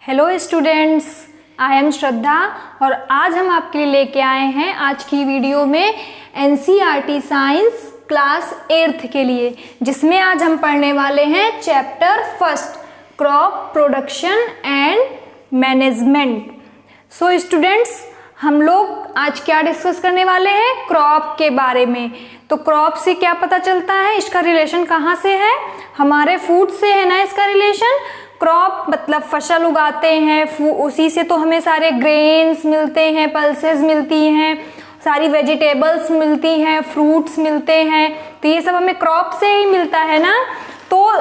Hello students, I am श्रद्धा और आज हम आपके लिए लेके आए हैं आज की वीडियो में एनसीईआरटी साइंस क्लास 8th के लिए, जिसमें आज हम पढ़ने वाले हैं chapter first crop production and management. So students, हम लोग आज क्या डिस्कस करने वाले हैं? क्रॉप के बारे में। तो क्रॉप से क्या पता चलता है, इसका रिलेशन कहाँ से है? हमारे फूड से है ना इसका रिलेशन। क्रॉप मतलब फसल उगाते हैं, उसी से तो हमें सारे ग्रेन्स मिलते हैं, पल्सेस मिलती हैं, सारी वेजिटेबल्स मिलती हैं, फ्रूट्स मिलते हैं, तो ये सब हमें क्रॉप से ही मिलता है ना। तो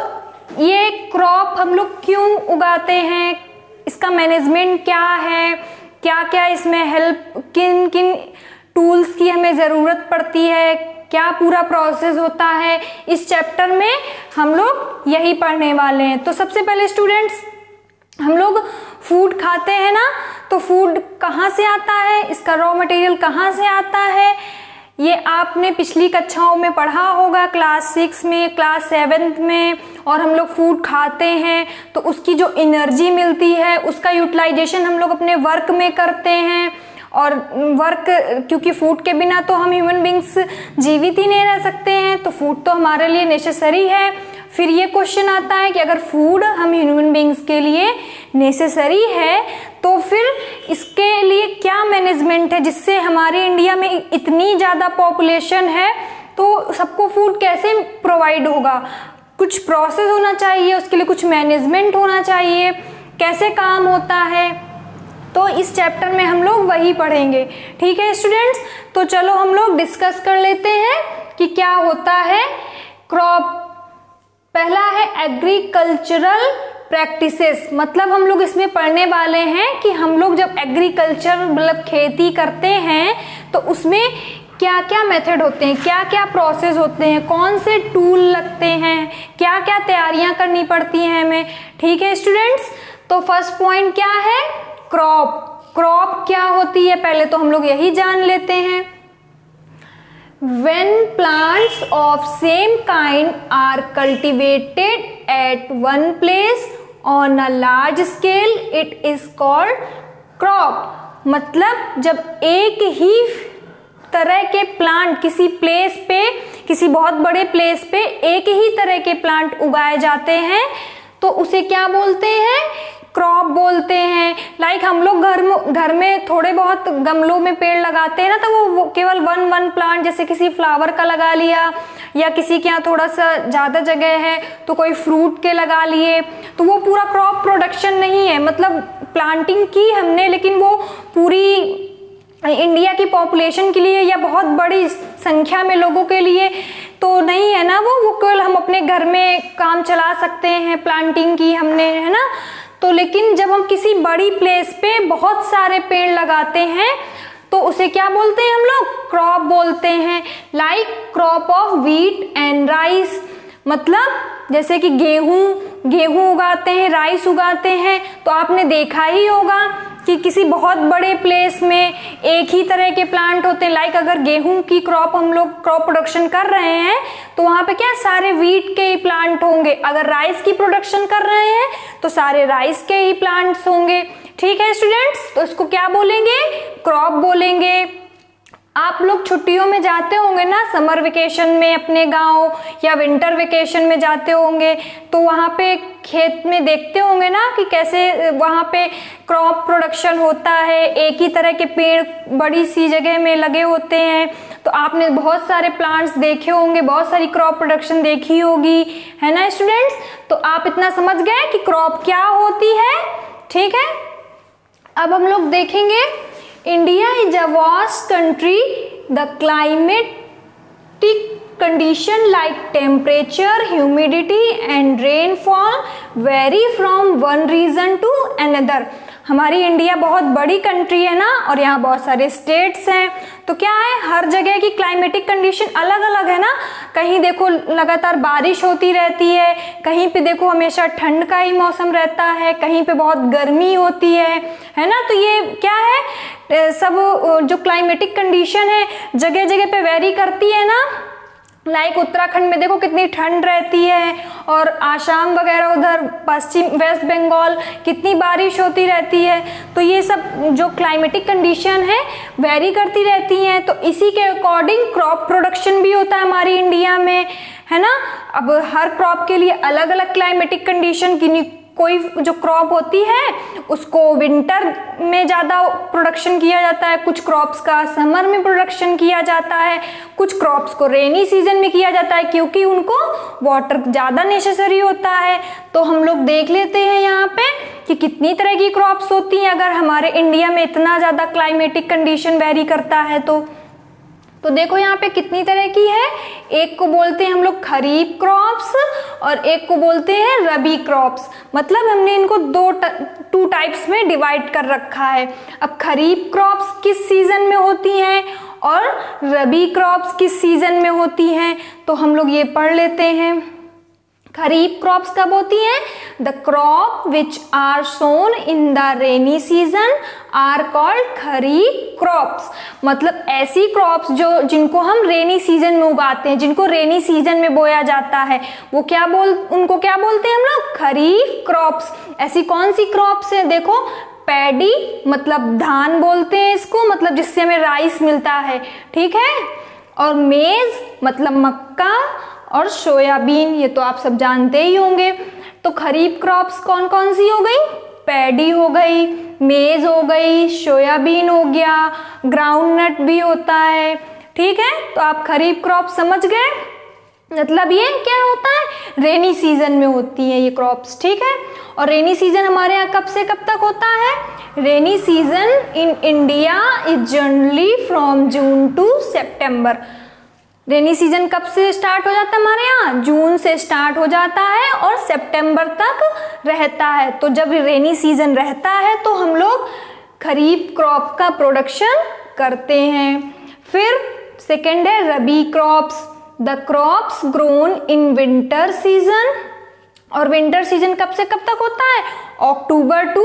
ये क्रॉप हम लोग क्यों उगाते हैं, इसका मैनेजमेंट क्या है, क्या क्या इसमें हेल्प, किन किन टूल्स की हमें ज़रूरत पड़ती है, क्या पूरा प्रोसेस होता है, इस चैप्टर में हम लोग यही पढ़ने वाले हैं। तो सबसे पहले स्टूडेंट्स, हम लोग फूड खाते हैं ना, तो फूड कहाँ से आता है, इसका रॉ मटेरियल कहाँ से आता है, ये आपने पिछली कक्षाओं में पढ़ा होगा, क्लास 6 में, क्लास 7 में। और हम लोग फूड खाते हैं तो उसकी जो एनर्जी मिलती है उसका यूटिलाइजेशन हम लोग अपने वर्क में करते हैं। और वर्क, क्योंकि फूड के बिना तो हम ह्यूमन बींग्स जीवित ही नहीं रह सकते हैं, तो फूड तो हमारे लिए नेसेसरी है। फिर ये क्वेश्चन आता है कि अगर फूड हम ह्यूमन बींग्स के लिए नेसेसरी है तो फिर इसके लिए क्या मैनेजमेंट है, जिससे हमारे इंडिया में इतनी ज़्यादा पॉपुलेशन है तो सबको फूड कैसे प्रोवाइड होगा? कुछ प्रोसेस होना चाहिए, उसके लिए कुछ मैनेजमेंट होना चाहिए, कैसे काम होता है। तो इस चैप्टर में हम लोग वही पढ़ेंगे। ठीक है स्टूडेंट्स, तो चलो हम लोग डिस्कस कर लेते हैं कि क्या होता है क्रॉप। पहला है एग्रीकल्चरल प्रैक्टिसेस, मतलब हम लोग इसमें पढ़ने वाले हैं कि हम लोग जब एग्रीकल्चर मतलब खेती करते हैं तो उसमें क्या क्या मेथड होते हैं, क्या क्या प्रोसेस होते हैं, कौन से टूल लगते हैं, क्या क्या तैयारियां करनी पड़ती हैं हमें। ठीक है स्टूडेंट्स, तो फर्स्ट पॉइंट क्या है? क्रॉप। क्रॉप क्या होती है पहले तो हम लोग यही जान लेते हैं। When plants of same kind are cultivated at one place on a large scale, it is called crop। मतलब जब एक ही तरह के प्लांट किसी प्लेस पे, किसी बहुत बड़े प्लेस पे एक ही तरह के प्लांट उगाए जाते हैं तो उसे क्या बोलते हैं? क्रॉप बोलते हैं। लाइक हम लोग घर में थोड़े बहुत गमलों में पेड़ लगाते हैं ना, तो वो केवल वन प्लांट, जैसे किसी फ्लावर का लगा लिया, या किसी के यहाँ थोड़ा सा ज़्यादा जगह है तो कोई फ्रूट के लगा लिए, तो वो पूरा क्रॉप प्रोडक्शन नहीं है। मतलब प्लांटिंग की हमने, लेकिन वो पूरी इंडिया की पॉपुलेशन के लिए या बहुत बड़ी संख्या में लोगों के लिए तो नहीं है ना, वो केवल हम अपने घर में काम चला सकते हैं, प्लांटिंग की हमने, है ना। तो लेकिन जब हम किसी बड़ी प्लेस पे बहुत सारे पेड़ लगाते हैं तो उसे क्या बोलते हैं हम लोग? क्रॉप बोलते हैं। Like crop of wheat and rice, मतलब जैसे कि गेहूं उगाते हैं, राइस उगाते हैं, तो आपने देखा ही होगा कि किसी बहुत बड़े प्लेस में एक ही तरह के प्लांट होते हैं। लाइक अगर गेहूं की क्रॉप हम लोग क्रॉप प्रोडक्शन कर रहे हैं तो वहाँ पे क्या सारे व्हीट के ही प्लांट होंगे। अगर राइस की प्रोडक्शन कर रहे हैं तो सारे राइस के ही प्लांट्स होंगे। ठीक है स्टूडेंट्स, तो इसको क्या बोलेंगे? क्रॉप बोलेंगे। आप लोग छुट्टियों में जाते होंगे ना, समर वेकेशन में अपने गांव, या विंटर वेकेशन में जाते होंगे, तो वहाँ पे खेत में देखते होंगे ना कि कैसे वहाँ पे क्रॉप प्रोडक्शन होता है। एक ही तरह के पेड़ बड़ी सी जगह में लगे होते हैं, तो आपने बहुत सारे प्लांट्स देखे होंगे, बहुत सारी क्रॉप प्रोडक्शन देखी होगी, है ना स्टूडेंट्स। तो आप इतना समझ गए कि क्रॉप क्या होती है। ठीक है, अब हम लोग देखेंगे India is a vast country. The climatic condition like temperature, humidity and rainfall vary from one region to another. हमारी इंडिया बहुत बड़ी कंट्री है ना, और यहाँ बहुत सारे स्टेट्स हैं, तो क्या है, हर जगह की क्लाइमेटिक कंडीशन अलग अलग है ना। कहीं देखो लगातार बारिश होती रहती है, कहीं पे देखो हमेशा ठंड का ही मौसम रहता है, कहीं पे बहुत गर्मी होती है ना। तो ये क्या है, सब जो क्लाइमेटिक कंडीशन है जगह जगह पे वेरी करती है ना। लाइक उत्तराखंड में देखो कितनी ठंड रहती है, और आसाम वगैरह उधर पश्चिम वेस्ट बंगाल कितनी बारिश होती रहती है। तो ये सब जो क्लाइमेटिक कंडीशन है वेरी करती रहती हैं, तो इसी के अकॉर्डिंग क्रॉप प्रोडक्शन भी होता है हमारी इंडिया में, है ना। अब हर क्रॉप के लिए अलग अलग क्लाइमेटिक कंडीशन की, कोई जो क्रॉप होती है उसको विंटर में ज़्यादा प्रोडक्शन किया जाता है, कुछ क्रॉप्स का समर में प्रोडक्शन किया जाता है, कुछ क्रॉप्स को रेनी सीजन में किया जाता है क्योंकि उनको वाटर ज़्यादा नेसेसरी होता है। तो हम लोग देख लेते हैं यहाँ पे कि कितनी तरह की क्रॉप्स होती हैं अगर हमारे इंडिया में इतना ज़्यादा क्लाइमेटिक कंडीशन वेरी करता है तो देखो यहाँ पे कितनी तरह की है। एक को बोलते हैं हम लोग खरीफ क्रॉप्स और एक को बोलते हैं रबी क्रॉप्स। मतलब हमने इनको टू टाइप्स में डिवाइड कर रखा है। अब खरीफ क्रॉप्स किस सीजन में होती हैं और रबी क्रॉप्स किस सीजन में होती हैं, तो हम लोग ये पढ़ लेते हैं। खरीफ क्रॉप्स कब होती हैं? The crop which are sown in the rainy season are called kharif crops. मतलब ऐसी क्रॉप्स जिनको हम रेनी सीजन में उगाते हैं, जिनको रेनी सीजन में बोया जाता है, उनको क्या बोलते हैं हम लोग? खरीफ क्रॉप्स। ऐसी कौन सी क्रॉप्स है? देखो, पैडी मतलब धान बोलते हैं इसको, मतलब जिससे हमें राइस मिलता है, ठीक है। और मेज मतलब मक्का, और सोयाबीन, ये तो आप सब जानते ही होंगे। तो खरीफ क्रॉप्स कौन कौन सी हो गई? पैडी हो गई, मेज हो गई, सोयाबीन हो गया, ग्राउंडनट भी होता है, ठीक है। तो आप खरीफ क्रॉप समझ गए। मतलब ये क्या होता है? रेनी सीजन में होती है ये क्रॉप्स, ठीक है। और रेनी सीजन हमारे यहाँ कब से कब तक होता है? Rainy season in India is generally from June to September. Rainy season कब से स्टार्ट हो जाता है हमारे यहाँ? जून से स्टार्ट हो जाता है और सितंबर तक रहता है। तो जब रेनी सीजन रहता है तो हम लोग खरीफ क्रॉप का प्रोडक्शन करते हैं। फिर सेकेंड है rabi crops. The crops grown in winter season. और विंटर सीजन कब से कब तक होता है? October to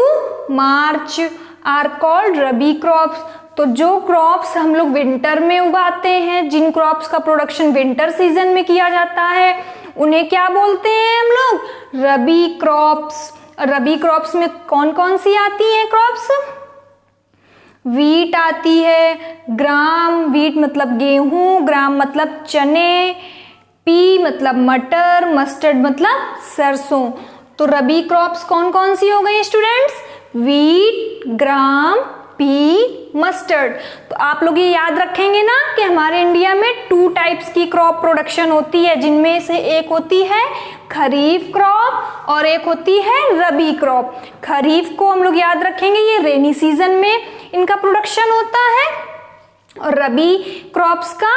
March are called rabi crops. तो जो क्रॉप्स हम लोग विंटर में उगाते हैं, जिन क्रॉप्स का प्रोडक्शन विंटर सीजन में किया जाता है, उन्हें क्या बोलते हैं हम लोग? रबी क्रॉप्स। रबी क्रॉप्स में कौन कौन सी आती हैं क्रॉप्स? वीट आती है, ग्राम, वीट मतलब गेहूं, ग्राम मतलब चने, पी मतलब मटर, मस्टर्ड मतलब सरसों। तो रबी क्रॉप्स कौन कौन सी हो गई स्टूडेंट्स? वीट, ग्राम, पी, मस्टर्ड। तो आप लोग ये याद रखेंगे ना कि हमारे इंडिया में टू टाइप्स की क्रॉप प्रोडक्शन होती है, जिनमें से एक होती है खरीफ क्रॉप और एक होती है रबी क्रॉप। खरीफ को हम लोग याद रखेंगे, ये रेनी सीजन में इनका प्रोडक्शन होता है, और रबी क्रॉप्स का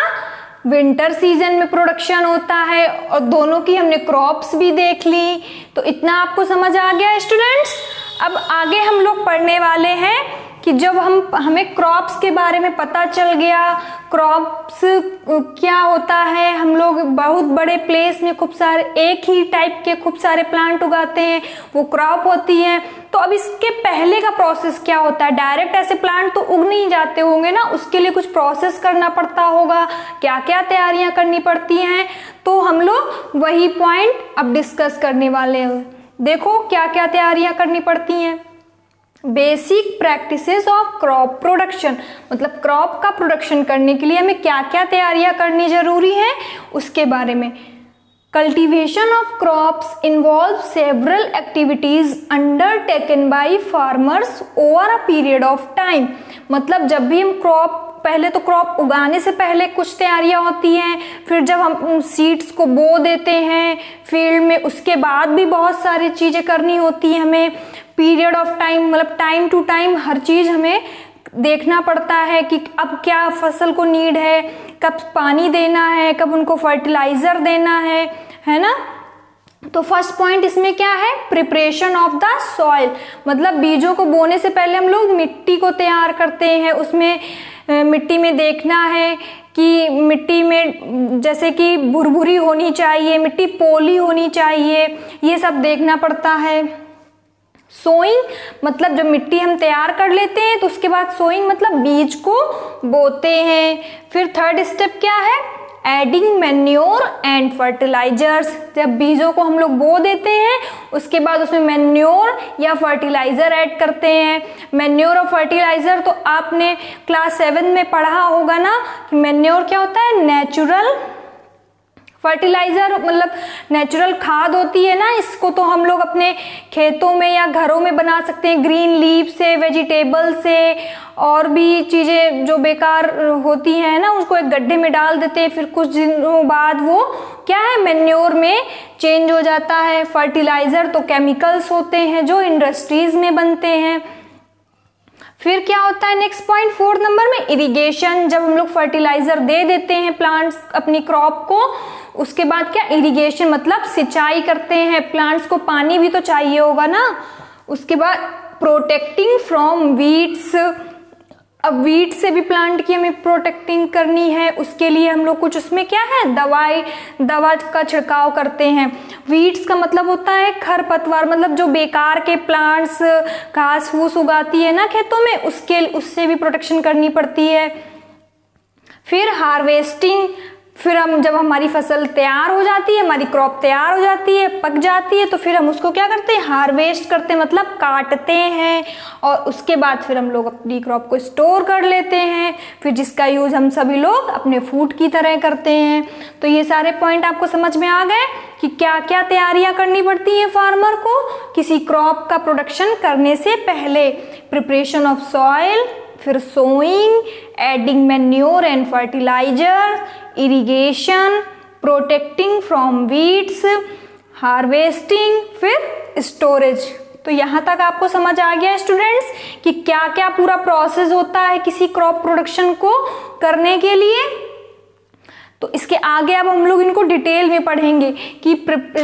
विंटर सीजन में प्रोडक्शन होता है। और दोनों की हमने क्रॉप्स भी देख ली। तो इतना आपको समझ आ गया स्टूडेंट्स। अब आगे हम लोग पढ़ने वाले हैं कि जब हमें क्रॉप्स के बारे में पता चल गया, क्रॉप्स क्या होता है, हम लोग बहुत बड़े प्लेस में खूब सारे एक ही टाइप के खूब सारे प्लांट उगाते हैं, वो क्रॉप होती हैं। तो अब इसके पहले का प्रोसेस क्या होता है? डायरेक्ट ऐसे प्लांट तो उग नहीं जाते होंगे ना, उसके लिए कुछ प्रोसेस करना पड़ता होगा, क्या क्या तैयारियां करनी पड़ती हैं। तो हम लोग वही पॉइंट अब डिस्कस करने वाले हैं। देखो क्या क्या तैयारियां करनी पड़ती हैं। Basic practices of crop production, मतलब क्रॉप का प्रोडक्शन करने के लिए हमें क्या क्या तैयारियां करनी जरूरी है उसके बारे में। Cultivation of crops involve several activities undertaken by farmers over a period of time. मतलब जब भी हम पहले तो क्रॉप उगाने से पहले कुछ तैयारियां होती हैं, फिर जब हम सीड्स को बो देते हैं फील्ड में, उसके बाद भी बहुत सारी चीज़ें करनी होती हैं हमें। पीरियड ऑफ टाइम मतलब टाइम टू टाइम हर चीज़ हमें देखना पड़ता है कि अब क्या फसल को नीड है, कब पानी देना है, कब उनको फर्टिलाइज़र देना है ना। तो फर्स्ट पॉइंट इसमें क्या है? Preparation of the soil. मतलब बीजों को बोने से पहले हम लोग मिट्टी को तैयार करते हैं। उसमें मिट्टी में देखना है कि मिट्टी में जैसे कि भुरभुरी होनी चाहिए, मिट्टी पोली होनी चाहिए, ये सब देखना पड़ता है। सोइंग मतलब जब मिट्टी हम तैयार कर लेते हैं तो उसके बाद सोइंग मतलब बीज को बोते हैं। फिर थर्ड स्टेप क्या है? Adding manure and fertilisers. जब बीजों को हम लोग बो देते हैं उसके बाद उसमें मैन्योर या फर्टिलाइजर ऐड करते हैं। मैन्योर और फर्टिलाइजर तो आपने क्लास 7 में पढ़ा होगा ना कि मैन्योर क्या होता है, नेचुरल फर्टिलाइजर मतलब नेचुरल खाद होती है ना, इसको तो हम लोग अपने खेतों में या घरों में बना सकते हैं ग्रीन लीफ से, वेजिटेबल से, और भी चीज़ें जो बेकार होती हैं ना उसको एक गड्ढे में डाल देते हैं, फिर कुछ दिनों बाद वो क्या है मैन्योर में चेंज हो जाता है। फर्टिलाइजर तो केमिकल्स होते हैं जो इंडस्ट्रीज में बनते हैं। फिर क्या होता है नेक्स्ट पॉइंट 4 नंबर में, इरिगेशन। जब हम लोग फर्टिलाइजर दे देते हैं प्लांट्स अपनी क्रॉप को, उसके बाद क्या इरिगेशन मतलब सिंचाई करते हैं, प्लांट्स को पानी भी तो चाहिए होगा ना। उसके बाद प्रोटेक्टिंग फ्रॉम वीड्स। अब वीड से भी प्लांट की हमें प्रोटेक्टिंग करनी है, उसके लिए हम लोग कुछ उसमें क्या है दवा का छिड़काव करते हैं। वीड्स का मतलब होता है खरपतवार, मतलब जो बेकार के प्लांट्स घास फूस उगाती है ना खेतों में, उससे भी प्रोटेक्शन करनी पड़ती है। फिर हार्वेस्टिंग, फिर हम जब हमारी फसल तैयार हो जाती है, हमारी क्रॉप तैयार हो जाती है, पक जाती है, तो फिर हम उसको क्या करते हैं, हार्वेस्ट करते हैं मतलब काटते हैं, और उसके बाद फिर हम लोग अपनी क्रॉप को स्टोर कर लेते हैं, फिर जिसका यूज़ हम सभी लोग अपने फूड की तरह करते हैं। तो ये सारे पॉइंट आपको समझ में आ गए कि क्या क्या तैयारियां करनी पड़ती हैं फार्मर को किसी क्रॉप का प्रोडक्शन करने से पहले। प्रिपरेशन ऑफ सॉइल, फिर sowing, adding manure and fertiliser, irrigation, protecting from weeds, harvesting, फिर स्टोरेज। तो यहाँ तक आपको समझ आ गया स्टूडेंट्स कि क्या क्या पूरा प्रोसेस होता है किसी क्रॉप प्रोडक्शन को करने के लिए। तो इसके आगे अब हम लोग इनको डिटेल में पढ़ेंगे कि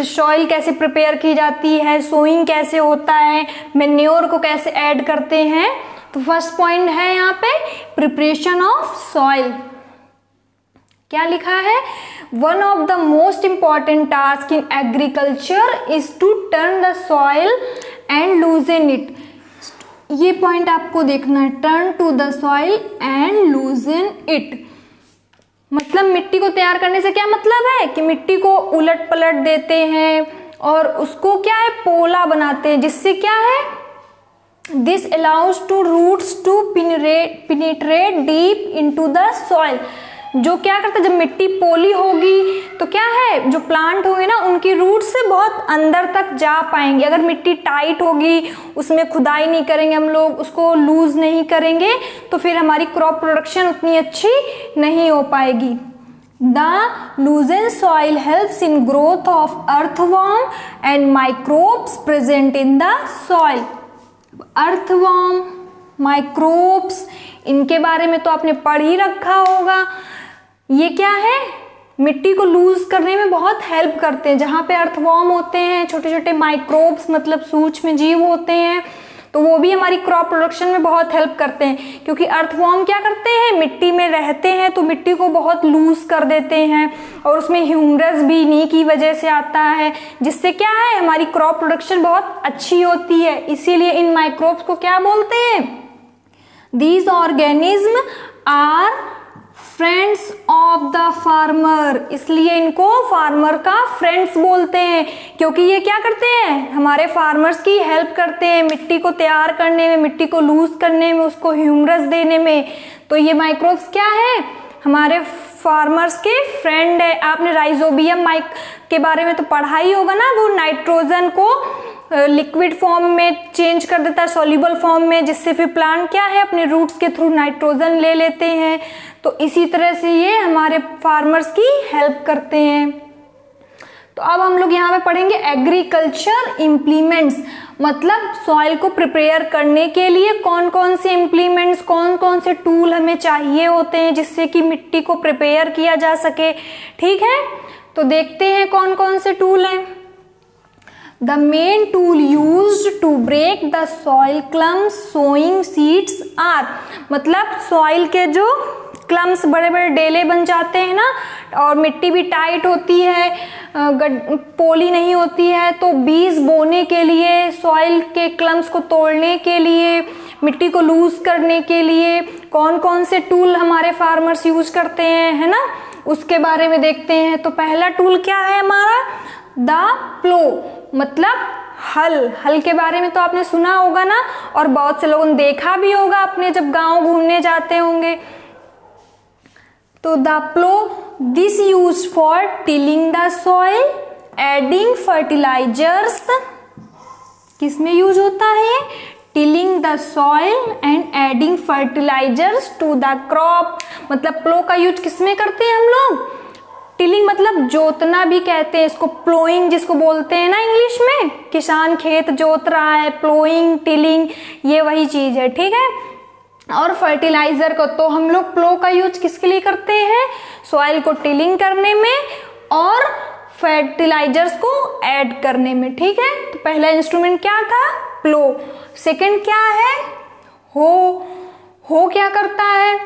सॉइल कैसे प्रिपेयर की जाती है, सोइंग कैसे होता है, मैन्योर को कैसे ऐड करते हैं। तो फर्स्ट पॉइंट है यहाँ पे प्रिपरेशन ऑफ सॉइल। क्या लिखा है, one of the most important task in agriculture is to turn the soil and loosen it. ये पॉइंट आपको देखना है, turn to the soil and loosen it. मतलब मिट्टी को तैयार करने से क्या मतलब है कि मिट्टी को उलट पलट देते हैं और उसको क्या है पोला बनाते हैं, जिससे क्या है this allows to roots to penetrate deep into the soil. जो क्या करता है जब मिट्टी पोली होगी तो क्या है जो प्लांट होंगे ना उनकी रूट से बहुत अंदर तक जा पाएंगे। अगर मिट्टी टाइट होगी, उसमें खुदाई नहीं करेंगे हम लोग, उसको लूज नहीं करेंगे, तो फिर हमारी क्रॉप प्रोडक्शन उतनी अच्छी नहीं हो पाएगी। The लूजन soil helps in growth of earthworm and microbes present in the soil. Earthworm, microbes, इनके बारे में तो आपने पढ़ ही रखा होगा। ये क्या है, मिट्टी को लूज करने में बहुत हेल्प करते हैं। जहाँ पे अर्थवॉर्म होते हैं, छोटे छोटे माइक्रोब्स मतलब सूक्ष्म जीव होते हैं, तो वो भी हमारी क्रॉप प्रोडक्शन में बहुत हेल्प करते हैं। क्योंकि अर्थवॉर्म क्या करते हैं, मिट्टी में रहते हैं तो मिट्टी को बहुत लूज कर देते हैं, और उसमें ह्यूमरस भी इन्हीं की वजह से आता है, जिससे क्या है हमारी क्रॉप प्रोडक्शन बहुत अच्छी होती है। इसीलिए इन माइक्रोब्स को क्या बोलते हैं, these organism are friends of the farmer. इसलिए इनको फार्मर का फ्रेंड्स बोलते हैं, क्योंकि ये क्या करते हैं हमारे फार्मर्स की हेल्प करते हैं मिट्टी को तैयार करने में, मिट्टी को लूज करने में, उसको ह्यूमरस देने में। तो ये माइक्रोब्स क्या है, हमारे फार्मर्स के फ्रेंड है। आपने राइजोबियम के बारे में तो पढ़ा ही होगा ना, वो नाइट्रोजन को लिक्विड फॉर्म में चेंज कर देता है सॉल्युबल फॉर्म में, जिससे फिर प्लांट क्या है अपने रूट्स के थ्रू नाइट्रोजन ले लेते हैं। तो इसी तरह से ये हमारे फार्मर्स की हेल्प करते हैं। तो अब हम लोग यहाँ पे पढ़ेंगे एग्रीकल्चर इम्प्लीमेंट्स, मतलब सॉइल को प्रिपेयर करने के लिए कौन कौन से इम्प्लीमेंट्स, कौन कौन से टूल हमें चाहिए होते हैं जिससे कि मिट्टी को प्रिपेयर किया जा सके। ठीक है, तो देखते हैं कौन कौन से टूल हैं। The main tool used to break the soil clumps sowing seeds are, मतलब सॉइल के जो क्लम्स बड़े बड़े डेले बन जाते हैं ना, और मिट्टी भी टाइट होती है, पोली नहीं होती है, तो बीज बोने के लिए, सॉइल के क्लम्स को तोड़ने के लिए, मिट्टी को लूज करने के लिए कौन कौन से टूल हमारे फार्मर्स यूज करते हैं, है ना। उसके बारे में देखते हैं। तो पहला टूल क्या है हमारा, द प्लो, मतलब हल के बारे में तो आपने सुना होगा ना, और बहुत से लोगों ने देखा भी होगा अपने जब गांव घूमने जाते होंगे। तो the plough, this use for tilling the soil, adding fertilisers, किसमें यूज होता है, tilling the soil and adding fertilisers to the crop. मतलब प्लो का यूज किसमें करते हैं हम लोग, टिलिंग मतलब जोतना भी कहते हैं इसको, प्लोइंग जिसको बोलते हैं ना इंग्लिश में, किसान खेत जोत रहा है, प्लोइंग टिलिंग ये वही चीज है, ठीक है। और फर्टिलाइजर को तो हम लोग प्लो का यूज किसके लिए करते हैं, सॉइल को टिलिंग करने में और फर्टिलाइजर्स को ऐड करने में, ठीक है। तो पहला इंस्ट्रूमेंट क्या था, प्लो। सेकंड क्या है, हो क्या करता है,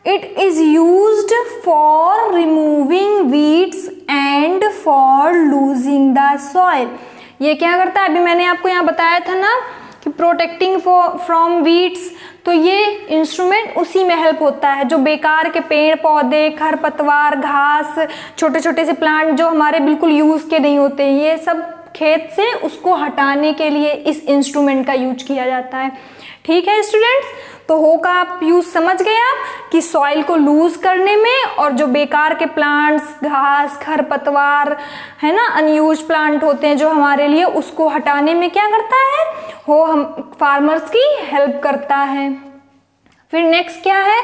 it is used for removing weeds and for losing the soil. ये क्या करता है, अभी मैंने आपको यहाँ बताया था ना कि प्रोटेक्टिंग फ्रॉम वीड्स, तो ये इंस्ट्रूमेंट उसी में हेल्प होता है। जो बेकार के पेड़ पौधे, खरपतवार, घास, छोटे छोटे से प्लांट जो हमारे बिल्कुल यूज के नहीं होते, ये सब खेत से उसको हटाने के लिए इस इंस्ट्रूमेंट का यूज किया जाता है, ठीक है स्टूडेंट्स। तो हो का आप यूज समझ गए आप कि सॉइल को लूज करने में, और जो बेकार के प्लांट्स, घास, खरपतवार है ना, अनयूज प्लांट होते हैं जो हमारे लिए, उसको हटाने में क्या करता है, हो हम फार्मर्स की हेल्प करता है। फिर नेक्स्ट क्या है,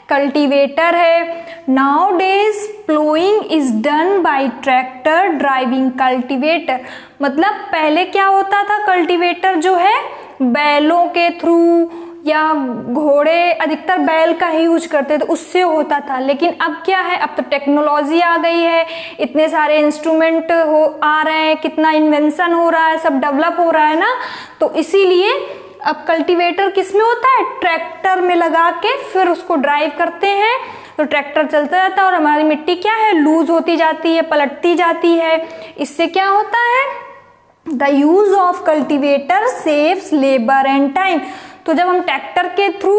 कल्टीवेटर है। Now days ploughing is done by tractor driving cultivator. मतलब पहले क्या होता था, कल्टीवेटर जो है बैलों के थ्रू या घोड़े, अधिकतर बैल का ही यूज करते थे, उससे होता था। लेकिन अब क्या है, अब तो टेक्नोलॉजी आ गई है, इतने सारे इंस्ट्रूमेंट आ रहे हैं, कितना इन्वेंशन हो रहा है, सब डेवलप हो रहा है ना, तो इसीलिए अब कल्टीवेटर किस में होता है, ट्रैक्टर में लगा के फिर उसको ड्राइव करते हैं, तो ट्रैक्टर चलता रहता है और हमारी मिट्टी क्या है, लूज होती जाती है, पलटती जाती है। इससे क्या होता है, the use of cultivator saves labour and time. तो जब हम ट्रैक्टर के थ्रू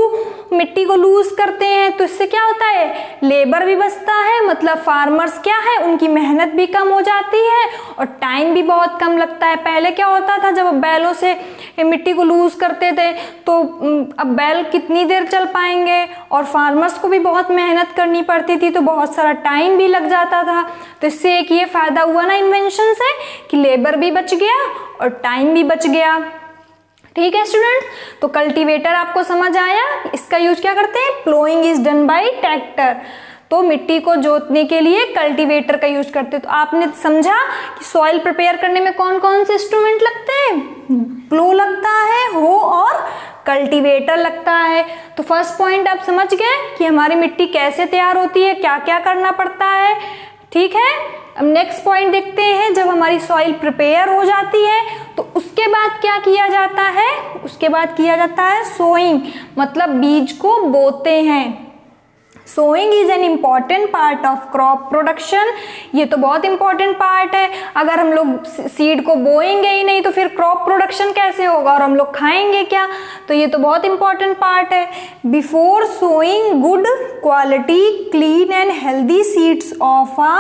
मिट्टी को लूज करते हैं तो इससे क्या होता है, लेबर भी बचता है, मतलब फार्मर्स क्या है, उनकी मेहनत भी कम हो जाती है और टाइम भी बहुत कम लगता है। पहले क्या होता था, जब बैलों से मिट्टी को लूज करते थे तो अब बैल कितनी देर चल पाएंगे, और फार्मर्स को भी बहुत मेहनत करनी पड़ती थी, तो बहुत सारा टाइम भी लग जाता था। तो इससे एक ये फायदा हुआ ना इन्वेंशन से कि लेबर भी बच गया और टाइम भी बच गया, ठीक है स्टूडेंट। तो कल्टीवेटर आपको समझ आया, इसका यूज क्या करते हैं, ploughing is done by tractor, तो मिट्टी को जोतने के लिए कल्टीवेटर का यूज करते हैं। तो आपने समझा कि सॉइल प्रिपेयर करने में कौन कौन से इंस्ट्रूमेंट लगते हैं, प्लो लगता है, हो और कल्टीवेटर लगता है। तो फर्स्ट पॉइंट आप समझ गए कि हमारी मिट्टी कैसे तैयार होती है, क्या क्या करना पड़ता है, ठीक है। अब नेक्स्ट पॉइंट देखते हैं, जब हमारी सॉइल प्रिपेयर हो जाती है तो उसके बाद क्या किया जाता है, उसके बाद किया जाता है सोइंग, मतलब बीज को बोते हैं। Sowing is an important part of crop production. ये तो बहुत इंपॉर्टेंट पार्ट है, अगर हम लोग सीड को बोएंगे ही नहीं तो फिर क्रॉप प्रोडक्शन कैसे होगा और हम लोग खाएंगे क्या, तो ये तो बहुत इंपॉर्टेंट पार्ट है। Before sowing good quality clean and healthy seeds of a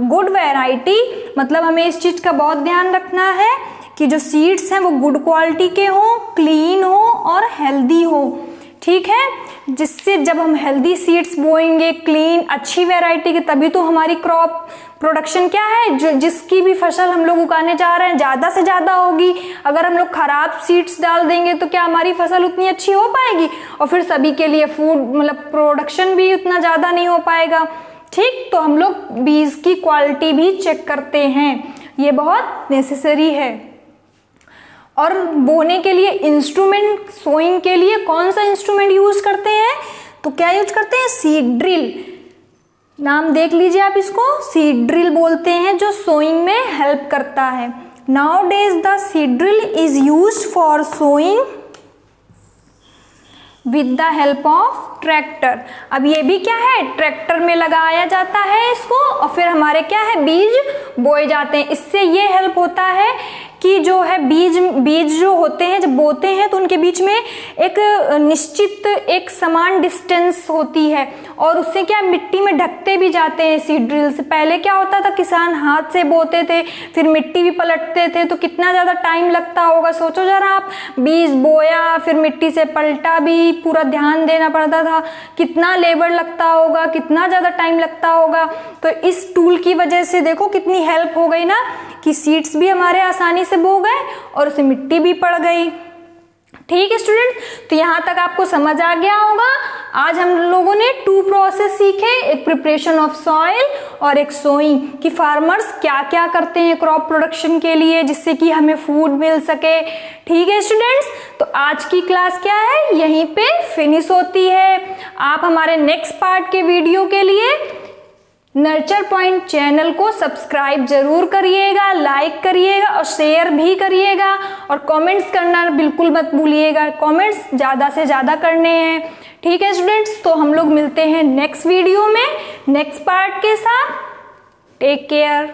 good variety, मतलब हमें इस चीज का बहुत ध्यान रखना है कि जो सीड्स हैं वो गुड क्वालिटी के हों, क्लीन हो और हेल्दी हो, ठीक है। जिससे जब हम हेल्दी सीड्स बोएंगे, क्लीन अच्छी वैरायटी की, तभी तो हमारी क्रॉप प्रोडक्शन क्या है, जो जिसकी भी फसल हम लोग उगाने जा रहे हैं ज़्यादा से ज़्यादा होगी। अगर हम लोग खराब सीड्स डाल देंगे तो क्या हमारी फसल उतनी अच्छी हो पाएगी, और फिर सभी के लिए फूड मतलब प्रोडक्शन भी उतना ज़्यादा नहीं हो पाएगा, ठीक। तो हम लोग बीज की क्वालिटी भी चेक करते हैं, ये बहुत नेसेसरी है। और बोने के लिए इंस्ट्रूमेंट, सोइंग के लिए कौन सा इंस्ट्रूमेंट यूज करते हैं, तो क्या यूज करते हैं, सीड ड्रिल। नाम देख लीजिए आप इसको, सीड ड्रिल बोलते हैं, जो सोइंग में हेल्प करता है। Nowadays the seed drill is used for sowing with the help of tractor. अब ये भी क्या है, ट्रैक्टर में लगाया जाता है इसको, और फिर हमारे क्या है, बीज बोए जाते हैं। इससे ये हेल्प होता है कि जो है बीज जो होते हैं जब बोते हैं तो उनके बीच में एक निश्चित एक समान डिस्टेंस होती है, और उससे क्या मिट्टी में ढकते भी जाते हैं सीड ड्रिल से। पहले क्या होता था, किसान हाथ से बोते थे, फिर मिट्टी भी पलटते थे, तो कितना ज़्यादा टाइम लगता होगा। सोचो जरा आप, बीज बोया, फिर मिट्टी से पलटा भी, पूरा ध्यान देना पड़ता था, कितना लेबर लगता होगा, कितना ज़्यादा टाइम लगता होगा। तो इस टूल की वजह से देखो कितनी हेल्प हो गई ना, कि सीड्स भी हमारे आसानी से बो गए और उससे मिट्टी भी पड़ गई। ठीक है स्टूडेंट, तो यहाँ तक आपको समझ आ गया होगा। आज हम लोगों ने 2 प्रोसेस सीखे, एक प्रिपरेशन ऑफ सॉइल और एक सोइंग, कि फार्मर्स क्या क्या करते हैं क्रॉप प्रोडक्शन के लिए, जिससे कि हमें फूड मिल सके। ठीक है स्टूडेंट्स, तो आज की क्लास क्या है, यहीं पे फिनिश होती है। आप हमारे नेक्स्ट पार्ट के वीडियो के लिए नर्चर पॉइंट चैनल को सब्सक्राइब जरूर करिएगा, लाइक करिएगा और शेयर भी करिएगा, और कमेंट्स करना बिल्कुल मत भूलिएगा। कमेंट्स ज़्यादा से ज़्यादा करने हैं। ठीक है स्टूडेंट्स, तो हम लोग मिलते हैं नेक्स्ट वीडियो में नेक्स्ट पार्ट के साथ। Take care.